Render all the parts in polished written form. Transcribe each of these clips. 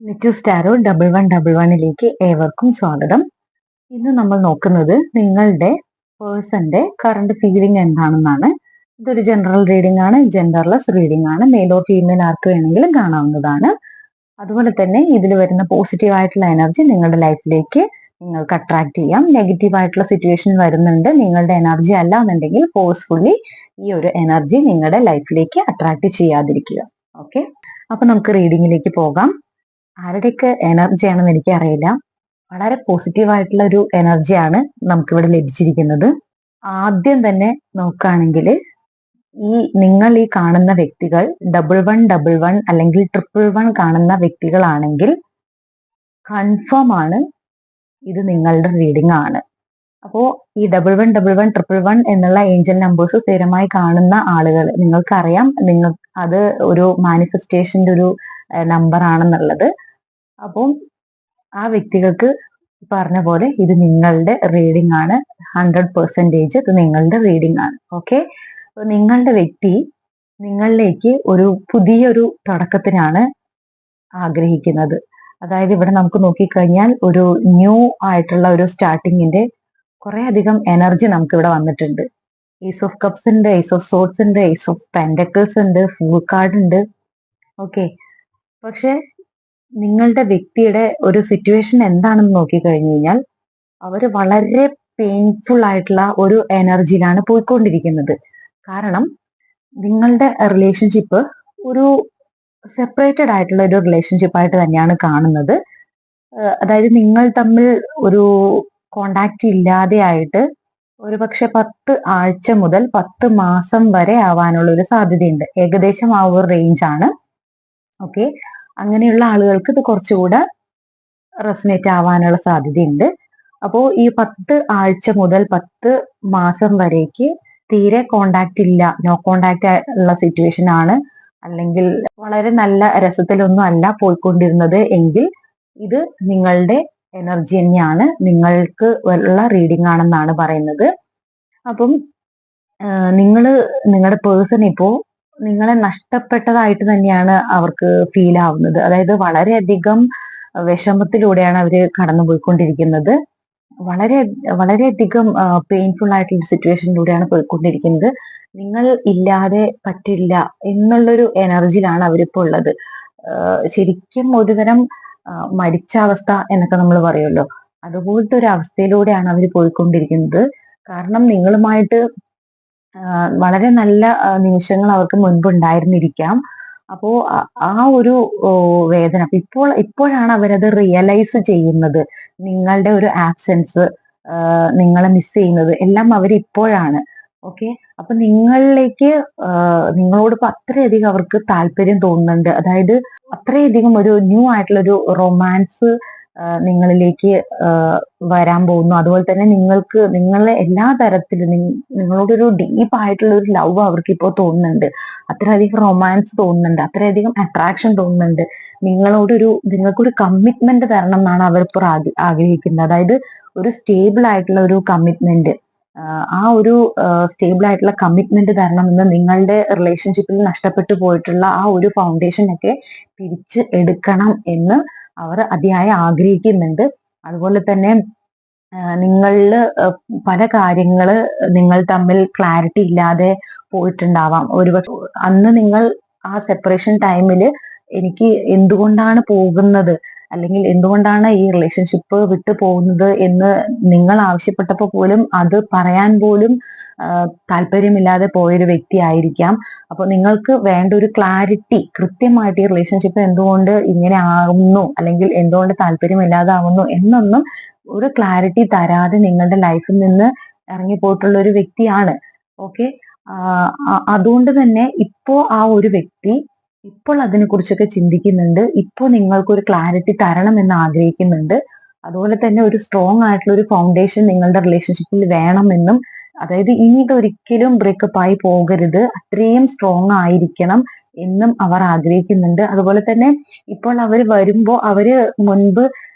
നിറ്റു സ്റ്റാരോ 1111ലേക്ക് ഏവർക്കും സ്വാഗതം. ഇന്ന് നമ്മൾ നോക്കുന്നത് നിങ്ങളുടെ പേഴ്സന്റെ കറണ്ട് ഫീലിംഗ് എന്താണെന്നാണ്. ഇതൊരു ജനറൽ റീഡിംഗ് ആണ്, ജെൻഡർലെസ് റീഡിംഗ് ആണ്. മെയിലോ ഫീമെയിൽ ആർക്ക് വേണമെങ്കിലും കാണാവുന്നതാണ്. അതുപോലെ തന്നെ ഇതിൽ വരുന്ന പോസിറ്റീവ് ആയിട്ടുള്ള എനർജി നിങ്ങളുടെ ലൈഫിലേക്ക് നിങ്ങൾക്ക് അട്രാക്ട് ചെയ്യാം. നെഗറ്റീവ് ആയിട്ടുള്ള സിറ്റുവേഷൻ വരുന്നുണ്ട്, നിങ്ങളുടെ എനർജി അല്ല എന്നുണ്ടെങ്കിൽ ഫോഴ്സ്ഫുള്ളി ഈ ഒരു എനർജി നിങ്ങളുടെ ലൈഫിലേക്ക് അട്രാക്ട് ചെയ്യാതിരിക്കുക. ഓക്കെ, അപ്പൊ നമുക്ക് റീഡിങ്ങിലേക്ക് പോകാം. ആരുടെയൊക്കെ എനർജി ആണെന്ന് എനിക്കറിയില്ല. വളരെ പോസിറ്റീവ് ആയിട്ടുള്ള ഒരു എനർജിയാണ് നമുക്കിവിടെ ലഭിച്ചിരിക്കുന്നത്. ആദ്യം തന്നെ നോക്കുകയാണെങ്കിൽ നിങ്ങൾ ഈ കാണുന്ന വ്യക്തികൾ 1111 അല്ലെങ്കിൽ 111 കാണുന്ന വ്യക്തികളാണെങ്കിൽ കൺഫേം ആണ് ഇത് നിങ്ങളുടെ റീഡിംഗ് ആണ്. അപ്പോ ഈ 1111 111 എന്നുള്ള ഏഞ്ചൽ നമ്പേഴ്സ് സ്ഥിരമായി കാണുന്ന ആളുകൾ, നിങ്ങൾക്കറിയാം നിങ്ങൾ അത് ഒരു മാനിഫെസ്റ്റേഷന്റെ ഒരു നമ്പർ ആണെന്നുള്ളത്. അപ്പം ആ വ്യക്തികൾക്ക് പറഞ്ഞ പോലെ ഇത് നിങ്ങളുടെ റീഡിംഗ് ആണ്. 100% ഇത് നിങ്ങളുടെ റീഡിംഗ് ആണ്. ഓക്കെ, നിങ്ങളുടെ വ്യക്തി നിങ്ങളിലേക്ക് ഒരു പുതിയൊരു തുടക്കത്തിനാണ് ആഗ്രഹിക്കുന്നത്. അതായത് ഇവിടെ നമുക്ക് നോക്കിക്കഴിഞ്ഞാൽ ഒരു ന്യൂ ആയിട്ടുള്ള ഒരു സ്റ്റാർട്ടിങ്ങിന്റെ കുറെ അധികം എനർജി നമുക്ക് ഇവിടെ വന്നിട്ടുണ്ട്. ഏസ് ഓഫ് കപ്സ് ഉണ്ട്, ഏസ് ഓഫ് സോർഡ്സ് ഉണ്ട്, ഏസ് ഓഫ് പെന്റക്കിൾസ് ഉണ്ട്, ഫൂൾ കാർഡ് ഉണ്ട്. ഓക്കെ, പക്ഷെ നിങ്ങളുടെ വ്യക്തിയുടെ ഒരു സിറ്റുവേഷൻ എന്താണെന്ന് നോക്കിക്കഴിഞ്ഞു കഴിഞ്ഞാൽ അവർ വളരെ പെയിൻഫുൾ ആയിട്ടുള്ള ഒരു എനർജിയിലാണ് പോയിക്കൊണ്ടിരിക്കുന്നത്. കാരണം നിങ്ങളുടെ റിലേഷൻഷിപ്പ് ഒരു സെപ്പറേറ്റഡ് ആയിട്ടുള്ള ഒരു റിലേഷൻഷിപ്പ് ആയിട്ട് തന്നെയാണ് കാണുന്നത്. അതായത് നിങ്ങൾ തമ്മിൽ ഒരു കോണ്ടാക്ട് ഇല്ലാതെ ആയിട്ട് ഒരു പക്ഷെ 10 ആഴ്ച മുതൽ 10 മാസം വരെ ആവാനുള്ള ഒരു സാധ്യതയുണ്ട്. ഏകദേശം ആ ഒരു റേഞ്ച് ആണ്. ഓക്കെ, അങ്ങനെയുള്ള ആളുകൾക്ക് ഇത് കുറച്ചുകൂടെ റെസനേറ്റ് ആവാനുള്ള സാധ്യതയുണ്ട്. അപ്പോൾ ഈ 10 ആഴ്ച മുതൽ 10 മാസം വരേക്ക് തീരെ കോണ്ടാക്ട് ഇല്ല, നോ കോണ്ടാക്ട് ഉള്ള സിറ്റുവേഷൻ ആണ്, അല്ലെങ്കിൽ വളരെ നല്ല രസത്തിലൊന്നും അല്ല പോയിക്കൊണ്ടിരുന്നത് എങ്കിൽ ഇത് നിങ്ങളുടെ എനർജി തന്നെയാണ്, നിങ്ങൾക്ക് ഉള്ള റീഡിംഗ് ആണെന്നാണ് പറയുന്നത്. അപ്പം നിങ്ങളുടെ പേഴ്സൺ ഇപ്പോ നിങ്ങളെ നഷ്ടപ്പെട്ടതായിട്ട് തന്നെയാണ് അവർക്ക് ഫീൽ ആവുന്നത്. അതായത് വളരെയധികം വിഷമത്തിലൂടെയാണ് അവര് കടന്നുപോയിക്കൊണ്ടിരിക്കുന്നത്. വളരെയധികം പെയിൻഫുൾ ആയിട്ടുള്ള സിറ്റുവേഷനിലൂടെയാണ് പോയിക്കൊണ്ടിരിക്കുന്നത്. നിങ്ങൾ ഇല്ലാതെ പറ്റില്ല എന്നുള്ളൊരു എനർജിയിലാണ് അവരിപ്പോ ഉള്ളത്. ശരിക്കും ഒരുതരം മരിച്ച അവസ്ഥ എന്നൊക്കെ നമ്മൾ പറയുമല്ലോ, അതുപോലത്തെ ഒരു അവസ്ഥയിലൂടെയാണ് അവർ പോയിക്കൊണ്ടിരിക്കുന്നത്. കാരണം നിങ്ങളുമായിട്ട് വളരെ നല്ല നിമിഷങ്ങൾ അവർക്ക് മുൻപ് ഉണ്ടായിരുന്നിരിക്കാം. അപ്പോ ആ ഒരു വേദന ഇപ്പോഴാണ് അവരത് റിയലൈസ് ചെയ്യുന്നത്. നിങ്ങളുടെ ഒരു ആബ്സെൻസ്, നിങ്ങളെ മിസ് ചെയ്യുന്നത് എല്ലാം അവർ ഇപ്പോഴാണ്. ഓക്കെ, അപ്പൊ നിങ്ങളോട് ഇപ്പൊ അത്രയധികം അവർക്ക് താല്പര്യം തോന്നുന്നുണ്ട്. അതായത് അത്രയധികം ഒരു ന്യൂ ആയിട്ടുള്ള ഒരു റൊമാൻസ് നിങ്ങളിലേക്ക് വരാൻ പോകുന്നു. അതുപോലെ തന്നെ നിങ്ങളെ എല്ലാ തരത്തിലും നിങ്ങളോടൊരു ഡീപ്പ് ആയിട്ടുള്ള ഒരു ലവ് അവർക്ക് ഇപ്പോൾ തോന്നുന്നുണ്ട്. അത്രയധികം റൊമാൻസ് തോന്നുന്നുണ്ട്, അത്രയധികം അട്രാക്ഷൻ തോന്നുന്നുണ്ട്. നിങ്ങൾക്കൊരു കമ്മിറ്റ്മെന്റ് തരണം എന്നാണ് അവർ ഇപ്പോൾ ആഗ്രഹിക്കുന്നത്. അതായത് ഒരു സ്റ്റേബിൾ ആയിട്ടുള്ള ഒരു കമ്മിറ്റ്മെന്റ്, ആ ഒരു സ്റ്റേബിൾ ആയിട്ടുള്ള കമ്മിറ്റ്മെന്റ് തരണം എന്ന്, നിങ്ങളുടെ റിലേഷൻഷിപ്പിൽ നഷ്ടപ്പെട്ടു പോയിട്ടുള്ള ആ ഒരു ഫൗണ്ടേഷൻ ഒക്കെ തിരിച്ച് എടുക്കണം എന്ന് അവർ അതിയായ ആഗ്രഹിക്കുന്നുണ്ട്. അതുപോലെ തന്നെ നിങ്ങളിൽ പല കാര്യങ്ങള് നിങ്ങൾ തമ്മിൽ ക്ലാരിറ്റി ഇല്ലാതെ പോയിട്ടുണ്ടാവാം. ഒരുപക്ഷെ അന്ന് നിങ്ങൾ ആ സെപ്പറേഷൻ ടൈമിൽ എനിക്ക് എന്തുകൊണ്ടാണ് പോകുന്നത്, അല്ലെങ്കിൽ എന്തുകൊണ്ടാണ് ഈ റിലേഷൻഷിപ്പ് വിട്ടു പോകുന്നത് എന്ന് നിങ്ങൾ ആവശ്യപ്പെട്ടപ്പോൾ പോലും അത് പറയാൻ പോലും താല്പര്യമില്ലാതെ പോയൊരു വ്യക്തി ആയിരിക്കാം. അപ്പൊ നിങ്ങൾക്ക് വേണ്ട ഒരു ക്ലാരിറ്റി, കൃത്യമായിട്ട് ഈ റിലേഷൻഷിപ്പ് എന്തുകൊണ്ട് ഇങ്ങനെ ആകുന്നു, അല്ലെങ്കിൽ എന്തുകൊണ്ട് താല്പര്യമില്ലാതാവുന്നു എന്നൊന്നും ഒരു ക്ലാരിറ്റി തരാതെ നിങ്ങളുടെ ലൈഫിൽ നിന്ന് ഇറങ്ങിപ്പോയിട്ടുള്ള ഒരു വ്യക്തിയാണ്. ഓക്കെ, അതുകൊണ്ട് തന്നെ ഇപ്പോ ആ ഒരു വ്യക്തി ഇപ്പോൾ അതിനെ കുറിച്ചൊക്കെ ചിന്തിക്കുന്നുണ്ട്. ഇപ്പോൾ നിങ്ങൾക്കൊരു ക്ലാരിറ്റി തരണം എന്ന് ആഗ്രഹിക്കുന്നുണ്ട്. അതുപോലെ തന്നെ ഒരു സ്ട്രോങ് ആയിട്ടുള്ള ഒരു ഫൗണ്ടേഷൻ നിങ്ങളുടെ റിലേഷൻഷിപ്പിൽ വേണമെന്നും, അതായത് ഇനിയിട്ട് ഒരിക്കലും ബ്രേക്കപ്പ് ആയി പോകരുത്, അത്രയും സ്ട്രോങ് ആയിരിക്കണം എന്നും അവർ ആഗ്രഹിക്കുന്നുണ്ട്. അതുപോലെ തന്നെ ഇപ്പോൾ അവർ വരുമ്പോൾ അവര് മുൻപ്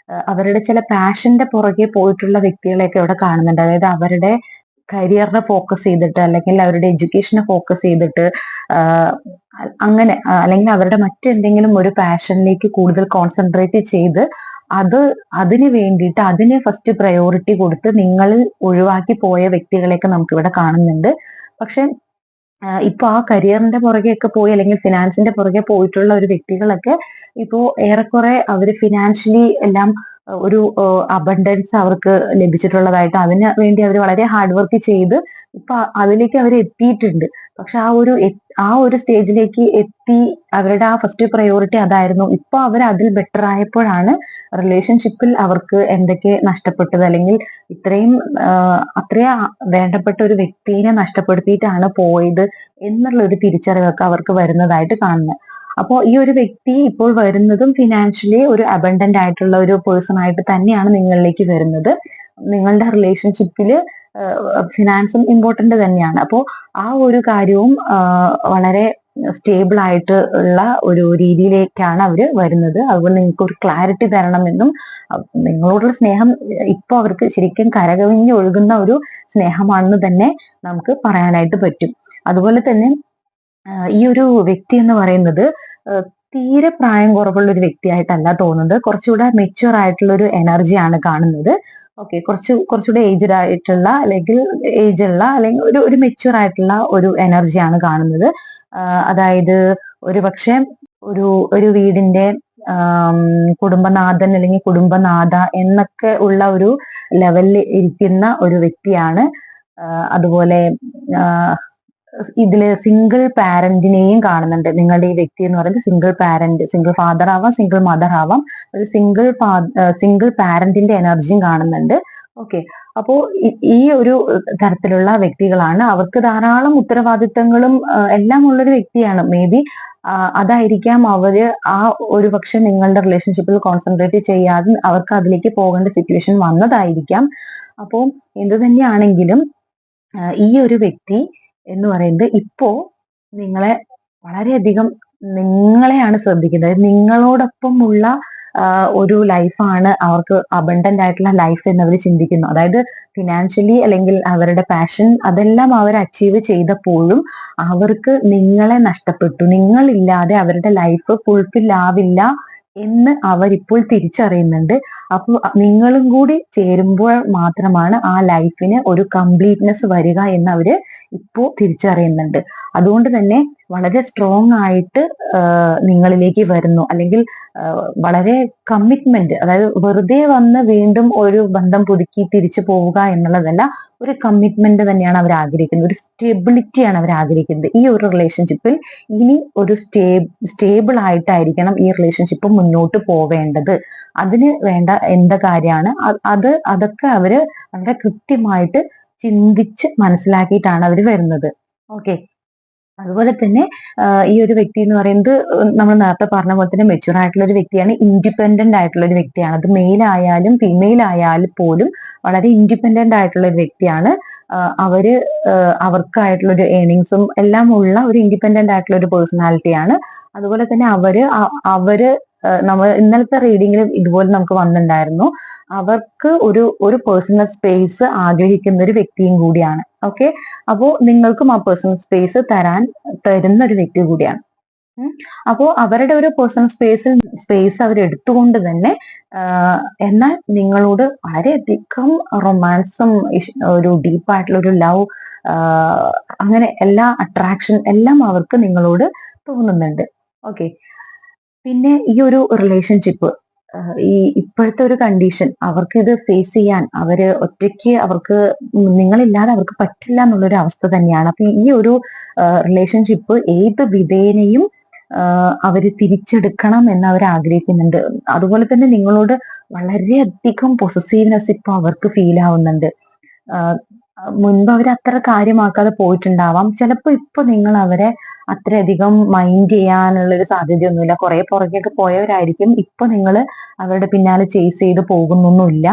അവരുടെ ചില പാഷന്റെ പുറകെ പോയിട്ടുള്ള വ്യക്തികളെയൊക്കെ ഇവിടെ കാണുന്നുണ്ട്. അതായത് അവരുടെ കരിയറിനെ ഫോക്കസ് ചെയ്തിട്ട് അല്ലെങ്കിൽ അവരുടെ എഡ്യൂക്കേഷനെ ഫോക്കസ് ചെയ്തിട്ട് അങ്ങനെ അല്ലെങ്കിൽ അവരുടെ മറ്റെന്തെങ്കിലും ഒരു പാഷനിലേക്ക് കൂടുതൽ കോൺസെൻട്രേറ്റ് ചെയ്ത് അതിന് വേണ്ടിയിട്ട് അതിനെ ഫസ്റ്റ് പ്രയോറിറ്റി കൊടുത്ത് നിങ്ങളിൽ ഒഴിവാക്കി പോയ വ്യക്തികളെയൊക്കെ നമുക്കിവിടെ കാണുന്നുണ്ട്. പക്ഷെ ഇപ്പൊ ആ കരിയറിന്റെ പുറകെയൊക്കെ പോയി അല്ലെങ്കിൽ ഫിനാൻസിന്റെ പുറകെ പോയിട്ടുള്ള ഒരു വ്യക്തികളൊക്കെ ഇപ്പോ ഏറെക്കുറെ അവര് ഫിനാൻഷ്യലി എല്ലാം ഒരു അബണ്ടൻസ് അവർക്ക് ലഭിച്ചിട്ടുള്ളതായിട്ട് അതിന് വേണ്ടി അവർ വളരെ ഹാർഡ് വർക്ക് ചെയ്ത് ഇപ്പൊ അതിലേക്ക് അവർ എത്തിയിട്ടുണ്ട്. പക്ഷെ ആ ഒരു സ്റ്റേജിലേക്ക് എത്തി അവരുടെ ആ ഫസ്റ്റ് പ്രയോറിറ്റി അതായിരുന്നു. ഇപ്പൊ അവർ അതിൽ ബെറ്റർ ആയപ്പോഴാണ് റിലേഷൻഷിപ്പിൽ അവർക്ക് എന്തൊക്കെ നഷ്ടപ്പെട്ടത് അല്ലെങ്കിൽ ഇത്രയും അത്രയും വേണ്ടപ്പെട്ട ഒരു വ്യക്തിയെ നഷ്ടപ്പെടുത്തിയിട്ടാണ് പോയത് എന്നുള്ള ഒരു തിരിച്ചറിവൊക്കെ അവർക്ക് വരുന്നതായിട്ട് കാണുന്നത്. അപ്പോൾ ഈ ഒരു വ്യക്തി ഇപ്പോൾ വരുന്നതും ഫിനാൻഷ്യലി ഒരു അബണ്ടന്റ് ആയിട്ടുള്ള ഒരു പേഴ്സൺ ആയിട്ട് തന്നെയാണ് നിങ്ങളിലേക്ക് വരുന്നത്. നിങ്ങളുടെ റിലേഷൻഷിപ്പില് ഫിനാൻസും ഇമ്പോർട്ടന്റ് തന്നെയാണ്. അപ്പോൾ ആ ഒരു കാര്യവും വളരെ സ്റ്റേബിൾ ആയിട്ട് ഉള്ള ഒരു രീതിയിലേക്കാണ് അവര് വരുന്നത്. അതുപോലെ നിങ്ങൾക്ക് ഒരു ക്ലാരിറ്റി തരണമെന്നും നിങ്ങളോടുള്ള സ്നേഹം ഇപ്പൊ അവർക്ക് ശരിക്കും കരകവിഞ്ഞ് ഒഴുകുന്ന ഒരു സ്നേഹമാണെന്ന് തന്നെ നമുക്ക് പറയാനായിട്ട് പറ്റും. അതുപോലെ തന്നെ ഈ ഒരു വ്യക്തി എന്ന് പറയുന്നത് തീരെ പ്രായം കുറവുള്ള ഒരു വ്യക്തിയായിട്ടല്ല തോന്നുന്നത്. കുറച്ചുകൂടെ മെച്യൂർ ആയിട്ടുള്ള ഒരു എനർജിയാണ് കാണുന്നത്. ഓക്കെ, കുറച്ചുകൂടെ ഏജ്ഡ് ആയിട്ടുള്ള അല്ലെങ്കിൽ അല്ലെങ്കിൽ ഒരു മെച്യൂർ ആയിട്ടുള്ള ഒരു എനർജിയാണ് കാണുന്നത്. അതായത് ഒരു പക്ഷെ ഒരു വീടിന്റെ കുടുംബനാഥൻ അല്ലെങ്കിൽ കുടുംബനാഥ എന്നൊക്കെ ഉള്ള ഒരു ലെവലിൽ ഇരിക്കുന്ന ഒരു വ്യക്തിയാണ്. അതുപോലെ ഇതില് സിംഗിൾ പാരന്റിനെയും കാണുന്നുണ്ട്. നിങ്ങളുടെ ഈ വ്യക്തി എന്ന് പറയുന്നത് സിംഗിൾ ഫാദർ ആവാം, സിംഗിൾ മദർ ആവാം, ഒരു സിംഗിൾ പാരന്റിന്റെ എനർജിയും കാണുന്നുണ്ട്. ഓക്കെ, അപ്പോ ഈ ഒരു തരത്തിലുള്ള വ്യക്തികളാണ്. അവർക്ക് ധാരാളം ഉത്തരവാദിത്തങ്ങളും എല്ലാം ഉള്ളൊരു വ്യക്തിയാണ്. മേ ബി അതായിരിക്കാം അവര് ആ ഒരു പക്ഷെ നിങ്ങളുടെ റിലേഷൻഷിപ്പിൽ കോൺസെൻട്രേറ്റ് ചെയ്യാതെ അവർക്ക് അതിലേക്ക് പോകേണ്ട സിറ്റുവേഷൻ വന്നതായിരിക്കാം. അപ്പോൾ എന്ത് തന്നെയാണെങ്കിലും ഈ ഒരു വ്യക്തി എന്ന് പറയുന്നത് ഇപ്പോ നിങ്ങളെ വളരെയധികം നിങ്ങളെയാണ് ശ്രദ്ധിക്കുന്നത്. നിങ്ങളോടൊപ്പമുള്ള ഒരു ലൈഫാണ് അവർക്ക് അബണ്ടന്റ് ആയിട്ടുള്ള ലൈഫ് എന്ന് അവർ ചിന്തിക്കുന്നു. അതായത് ഫിനാൻഷ്യലി അല്ലെങ്കിൽ അവരുടെ പാഷൻ അതെല്ലാം അവർ അച്ചീവ് ചെയ്തപ്പോഴും അവർക്ക് നിങ്ങളെ നഷ്ടപ്പെട്ടു. നിങ്ങളില്ലാതെ അവരുടെ ലൈഫ് ഫുൾഫിൽ ആവില്ല എന്ന് അവരിപ്പോൾ തിരിച്ചറിയുന്നുണ്ട്. അപ്പോൾ നിങ്ങളും കൂടി ചേരുമ്പോൾ മാത്രമാണ് ആ ലൈഫിന് ഒരു കംപ്ലീറ്റ്നെസ് വരിക എന്ന് അവര് ഇപ്പോൾ തിരിച്ചറിയുന്നുണ്ട്. അതുകൊണ്ട് തന്നെ വളരെ സ്ട്രോങ് ആയിട്ട് നിങ്ങളിലേക്ക് വരുന്നു. അല്ലെങ്കിൽ വളരെ കമ്മിറ്റ്മെന്റ്, അതായത് വെറുതെ വന്ന് വീണ്ടും ഒരു ബന്ധം പുതുക്കി തിരിച്ചു പോവുക എന്നുള്ളതല്ല, ഒരു കമ്മിറ്റ്മെന്റ് തന്നെയാണ് അവർ ആഗ്രഹിക്കുന്നത്. ഒരു സ്റ്റെബിലിറ്റിയാണ് അവർ ആഗ്രഹിക്കുന്നത്. ഈ ഒരു റിലേഷൻഷിപ്പിൽ ഇനി ഒരു സ്റ്റേബിൾ ആയിട്ടായിരിക്കണം ഈ റിലേഷൻഷിപ്പ് മുന്നോട്ട് പോവേണ്ടത്. അതിന് വേണ്ട എന്ത് കാര്യമാണ് അതൊക്കെ അവര് വളരെ കൃത്യമായിട്ട് ചിന്തിച്ച് മനസ്സിലാക്കിയിട്ടാണ് അവർ വരുന്നത്. ഓക്കെ, അതുപോലെ തന്നെ ഈ ഒരു വ്യക്തി എന്ന് പറയുന്നത് നമ്മൾ നേരത്തെ പറഞ്ഞ പോലെ തന്നെ മെച്യൂർ ആയിട്ടുള്ള ഒരു വ്യക്തിയാണ്. ഇൻഡിപെൻഡന്റ് ആയിട്ടുള്ള ഒരു വ്യക്തിയാണ്. അത് മെയിൽ ആയാലും ഫീമെയിൽ ആയാലും പോലും വളരെ ഇൻഡിപെൻഡന്റ് ആയിട്ടുള്ള ഒരു വ്യക്തിയാണ്. അവർക്കായിട്ടുള്ള ഒരു ഏണിങ്സും എല്ലാം ഉള്ള ഒരു ഇൻഡിപെൻഡന്റ് ആയിട്ടുള്ള ഒരു പേഴ്സണാലിറ്റിയാണ്. അതുപോലെ തന്നെ അവര് നമ്മൾ ഇന്നലത്തെ റീഡിങ്ങിൽ ഇതുപോലെ നമുക്ക് വന്നിട്ടുണ്ടായിരുന്നു. അവർക്ക് ഒരു പേഴ്സണൽ സ്പേസ് ആഗ്രഹിക്കുന്ന ഒരു വ്യക്തിയും കൂടിയാണ്. ഓക്കെ, അപ്പോ നിങ്ങൾക്കും ആ പേഴ്സണൽ സ്പേസ് തരുന്ന ഒരു വ്യക്തി കൂടിയാണ്. അപ്പോ അവരുടെ ഒരു പേഴ്സണൽ സ്പേസ് അവർ എടുത്തുകൊണ്ട് തന്നെ എന്നാൽ നിങ്ങളോട് വളരെയധികം റൊമാൻസും ഒരു ഡീപ്പായിട്ടുള്ള ഒരു ലവ് അങ്ങനെ എല്ലാ അട്രാക്ഷൻ എല്ലാം അവർക്ക് നിങ്ങളോട് തോന്നുന്നുണ്ട്. ഓക്കെ, പിന്നെ ഈ ഒരു റിലേഷൻഷിപ്പ് ഈ ഇപ്പോഴത്തെ ഒരു കണ്ടീഷൻ അവർക്ക് ഇത് ഫേസ് ചെയ്യാൻ ഒറ്റയ്ക്ക് അവർക്ക് നിങ്ങളില്ലാതെ അവർക്ക് പറ്റില്ല എന്നുള്ളൊരു അവസ്ഥ തന്നെയാണ്. അപ്പൊ ഈ ഒരു റിലേഷൻഷിപ്പ് ഏത് വിധേനയും അവര് തിരിച്ചെടുക്കണം എന്ന് അവർ ആഗ്രഹിക്കുന്നുണ്ട്. അതുപോലെ തന്നെ നിങ്ങളോട് വളരെയധികം പൊസസീവ്നെസ് ഇപ്പൊ അവർക്ക് ഫീൽ ആവുന്നുണ്ട്. മുൻപ് അവർ അത്ര കാര്യമാക്കാതെ പോയിട്ടുണ്ടാവാം. ചിലപ്പോ ഇപ്പൊ നിങ്ങൾ അവരെ അത്രയധികം മൈൻഡ് ചെയ്യാനുള്ള ഒരു സാധ്യതയൊന്നുമില്ല. കുറെ പുറകെയൊക്കെ പോയവരായിരിക്കും. ഇപ്പൊ നിങ്ങൾ അവരുടെ പിന്നാലെ ചേസ് ചെയ്ത് പോകുന്നൊന്നുമില്ല.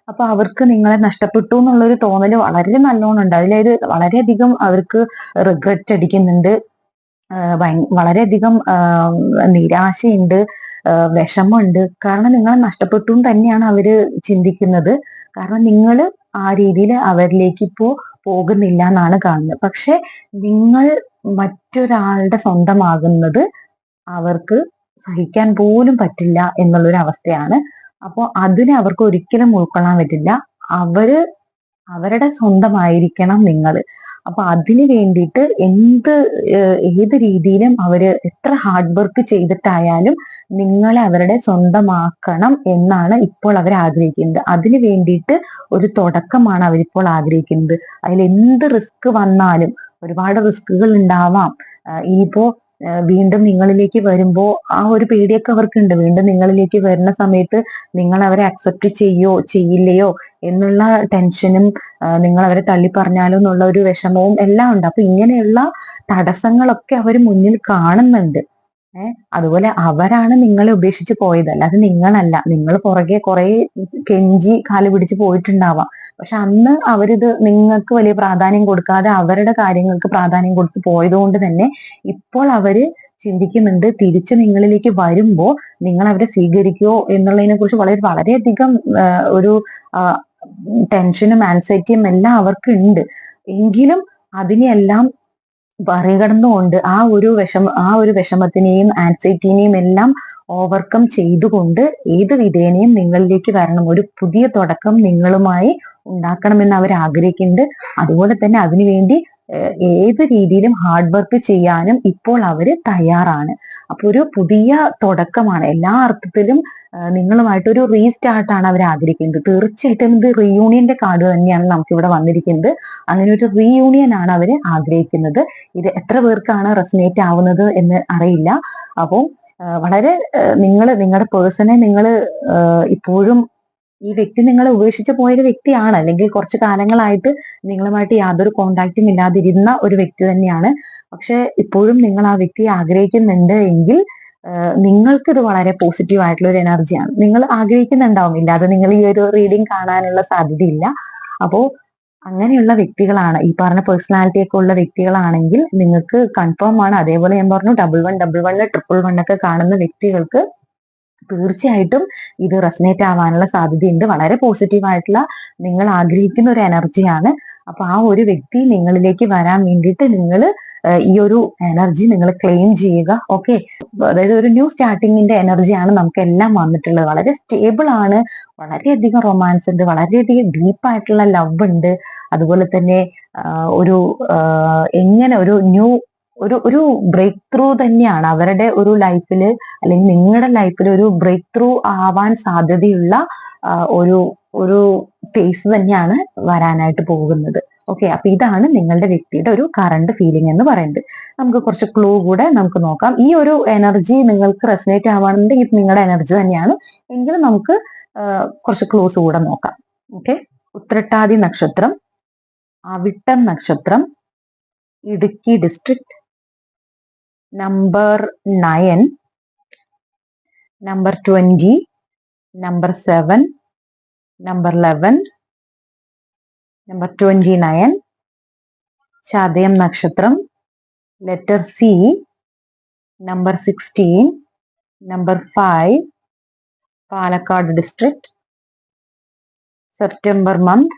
അപ്പൊ അവർക്ക് നിങ്ങളെ നഷ്ടപ്പെട്ടു എന്നുള്ളൊരു തോന്നല് വളരെ നല്ലോണം ഉണ്ട്. അതിലൊരു വളരെയധികം അവർക്ക് റിഗ്രറ്റ് അടിക്കുന്നുണ്ട്. വളരെയധികം നിരാശയുണ്ട്, വിഷമമുണ്ട്. കാരണം നിങ്ങളെ നഷ്ടപ്പെട്ടു തന്നെയാണ് അവര് ചിന്തിക്കുന്നത്. കാരണം നിങ്ങൾ ആ രീതിയിൽ അവരിലേക്ക് ഇപ്പോ പോകുന്നില്ല എന്നാണ് കാണുന്നത്. പക്ഷെ നിങ്ങൾ മറ്റൊരാളുടെ സ്വന്തമാകുന്നത് അവർക്ക് സഹിക്കാൻ പോലും പറ്റില്ല എന്നുള്ളൊരു അവസ്ഥയാണ്. അപ്പോൾ അതിനെ അവർക്ക് ഒരിക്കലും ഉൾക്കൊള്ളാൻ പറ്റില്ല. അവരുടെ സ്വന്തമായിരിക്കണം നിങ്ങൾ. അപ്പൊ അതിന് വേണ്ടിയിട്ട് ഏത് രീതിയിലും അവര് എത്ര ഹാർഡ് വർക്ക് ചെയ്തിട്ടായാലും നിങ്ങളെ അവരുടെ സ്വന്തമാക്കണം എന്നാണ് ഇപ്പോൾ അവർ ആഗ്രഹിക്കുന്നത്. അതിന് വേണ്ടിയിട്ട് ഒരു തുടക്കമാണ് അവരിപ്പോൾ ആഗ്രഹിക്കുന്നത്. അതിൽ എന്ത് റിസ്ക് വന്നാലും, ഒരുപാട് റിസ്കുകൾ ഉണ്ടാവാം. ഇനിയിപ്പോ വീണ്ടും നിങ്ങളിലേക്ക് വരുമ്പോൾ ആ ഒരു പേടിയൊക്കെ അവർക്കുണ്ട്. വീണ്ടും നിങ്ങളിലേക്ക് വരുന്ന സമയത്ത് നിങ്ങൾ അവരെ അക്സെപ്റ്റ് ചെയ്യില്ലയോ എന്നുള്ള ടെൻഷനും, നിങ്ങൾ അവരെ തള്ളി പറഞ്ഞാലോ എന്നുള്ള ഒരു വിഷമവും എല്ലാം ഉണ്ട്. അപ്പൊ ഇങ്ങനെയുള്ള തടസ്സങ്ങളൊക്കെ അവർ മുന്നിൽ കാണുന്നുണ്ട്. അതുപോലെ അവരാണ് നിങ്ങളെ ഉപേക്ഷിച്ച് പോയത്, അല്ലാതെ നിങ്ങളല്ല. നിങ്ങൾ പുറകെ കുറെ കെഞ്ചി കാല് പിടിച്ച് പോയിട്ടുണ്ടാവാം. പക്ഷെ അന്ന് അവരിത് നിങ്ങൾക്ക് വലിയ പ്രാധാന്യം കൊടുക്കാതെ അവരുടെ കാര്യങ്ങൾക്ക് പ്രാധാന്യം കൊടുത്ത് പോയതുകൊണ്ട് തന്നെ ഇപ്പോൾ അവര് ചിന്തിക്കുന്നുണ്ട് തിരിച്ച് നിങ്ങളിലേക്ക് വരുമ്പോ നിങ്ങൾ അവരെ സ്വീകരിക്കുമോ എന്നുള്ളതിനെ കുറിച്ച് വളരെയധികം ഒരു ടെൻഷനും ആൻസൈറ്റിയും എല്ലാം അവർക്ക് ഉണ്ട്. എങ്കിലും അതിനെല്ലാം മറികടന്നുകൊണ്ട് ആ ഒരു വിഷമത്തിനെയും ആൻസൈറ്റിനെയും എല്ലാം ഓവർകം ചെയ്തുകൊണ്ട് ഏത് വിധേനയും നിങ്ങളിലേക്ക് വരണം, ഒരു പുതിയ തുടക്കം നിങ്ങളുമായി ഉണ്ടാക്കണമെന്ന് അവർ ആഗ്രഹിക്കുന്നുണ്ട്. അതുപോലെ തന്നെ അതിനുവേണ്ടി ഏത് രീതിയിലും ഹാർഡ് വർക്ക് ചെയ്യാനും ഇപ്പോൾ അവര് തയ്യാറാണ്. അപ്പൊ ഒരു പുതിയ തുടക്കമാണ് എല്ലാ അർത്ഥത്തിലും. നിങ്ങളുമായിട്ടൊരു റീസ്റ്റാർട്ടാണ് അവർ ആഗ്രഹിക്കുന്നത്. തീർച്ചയായിട്ടും ഇത് റീയൂണിയന്റെ കാർഡ് തന്നെയാണ് നമുക്ക് ഇവിടെ വന്നിരിക്കുന്നത്. അങ്ങനെ ഒരു റീയൂണിയൻ ആണ് അവർ ആഗ്രഹിക്കുന്നത്. ഇത് എത്ര പേർക്കാണ് റെസനേറ്റ് ആവുന്നത് എന്ന് അറിയില്ല. അപ്പോൾ വളരെ നിങ്ങളുടെ പേഴ്സണെ നിങ്ങൾ ഇപ്പോഴും ഈ വ്യക്തി നിങ്ങളെ ഉപേക്ഷിച്ച് പോയൊരു വ്യക്തിയാണ്, അല്ലെങ്കിൽ കുറച്ച് കാലങ്ങളായിട്ട് നിങ്ങളുമായിട്ട് യാതൊരു കോണ്ടാക്റ്റും ഇല്ലാതിരുന്ന ഒരു വ്യക്തി തന്നെയാണ്. പക്ഷെ ഇപ്പോഴും നിങ്ങൾ ആ വ്യക്തിയെ ആഗ്രഹിക്കുന്നുണ്ട് എങ്കിൽ നിങ്ങൾക്ക് ഇത് വളരെ പോസിറ്റീവ് ആയിട്ടുള്ള ഒരു എനർജിയാണ്. നിങ്ങൾ ആഗ്രഹിക്കുന്നുണ്ടാവും, ഇല്ലാതെ നിങ്ങൾ ഈ ഒരു റീഡിംഗ് കാണാനുള്ള സാധ്യതയില്ല. അപ്പോ അങ്ങനെയുള്ള വ്യക്തികളാണ്, ഈ പറഞ്ഞ പേഴ്സണാലിറ്റി ഒക്കെ ഉള്ള വ്യക്തികളാണെങ്കിൽ നിങ്ങൾക്ക് കൺഫേം ആണ്. അതേപോലെ ഞാൻ പറഞ്ഞു ഡബിൾ വൺ, ട്രിപ്പിൾ വൺ ഒക്കെ കാണുന്ന വ്യക്തികൾക്ക് തീർച്ചയായിട്ടും ഇത് റെസനേറ്റ് ആവാനുള്ള സാധ്യതയുണ്ട്. വളരെ പോസിറ്റീവ് ആയിട്ടുള്ള നിങ്ങൾ ആഗ്രഹിക്കുന്ന ഒരു എനർജിയാണ്. അപ്പൊ ആ ഒരു വ്യക്തി നിങ്ങളിലേക്ക് വരാൻ വേണ്ടിയിട്ട് നിങ്ങൾ ഈ ഒരു എനർജി നിങ്ങൾ ക്ലെയിം ചെയ്യുക. ഓക്കെ, അതായത് ഒരു ന്യൂ സ്റ്റാർട്ടിങ്ങിന്റെ എനർജിയാണ് നമുക്ക് എല്ലാം വന്നിട്ടുള്ളത്. വളരെ സ്റ്റേബിൾ ആണ്, വളരെയധികം റൊമാൻസ് ഉണ്ട്, വളരെയധികം ഡീപ്പായിട്ടുള്ള ലവ് ഉണ്ട്. അതുപോലെ തന്നെ ഒരു എങ്ങനെ ഒരു ബ്രേക്ക് ത്രൂ തന്നെയാണ് അവരുടെ ഒരു ലൈഫില്, അല്ലെങ്കിൽ നിങ്ങളുടെ ലൈഫിൽ ഒരു ബ്രേക്ക് ത്രൂ ആവാൻ സാധ്യതയുള്ള ഒരു ഫേസ് തന്നെയാണ് വരാനായിട്ട് പോകുന്നത്. ഓക്കെ, അപ്പൊ ഇതാണ് നിങ്ങളുടെ വ്യക്തിയുടെ ഒരു കറണ്ട് ഫീലിംഗ് എന്ന് പറയുന്നത്. നമുക്ക് കുറച്ച് ക്ലൂ കൂടെ നമുക്ക് നോക്കാം. ഈ ഒരു എനർജി നിങ്ങൾക്ക് റെസനേറ്റ് ആവാണെന്നുണ്ടെങ്കിൽ ഇത് നിങ്ങളുടെ എനർജി തന്നെയാണ് എങ്കിൽ നമുക്ക് കുറച്ച് ക്ലൂസ് കൂടെ നോക്കാം. ഓക്കെ, ഉത്രട്ടാതി നക്ഷത്രം, അവിട്ടം നക്ഷത്രം, Idukki district, number 9, number 20, number 7, number 11, number 29, ചതയം നക്ഷത്രം, letter C, number 16, number 5, Palakkad district, September month,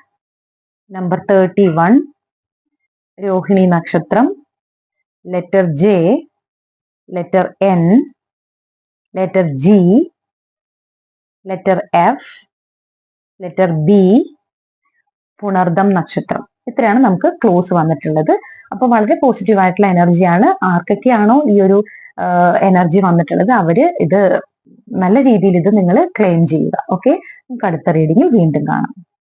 number 31, രോഹിണി നക്ഷത്രം, letter J, letter N, letter G, letter F, letter B, പുണർദം നക്ഷത്രം. ഇത്രയാണ് നമുക്ക് ക്ലോസ് വന്നിട്ടുള്ളത്. അപ്പൊ വളരെ പോസിറ്റീവ് ആയിട്ടുള്ള എനർജിയാണ്. ആർക്കൊക്കെയാണോ ഈ ഒരു എനർജി വന്നിട്ടുള്ളത് അവര് ഇത് നല്ല രീതിയിൽ ഇത് നിങ്ങൾ ക്ലെയിം ചെയ്യുക. ഓക്കെ, നമുക്ക് അടുത്ത റീഡിങ്ങിൽ വീണ്ടും കാണാം.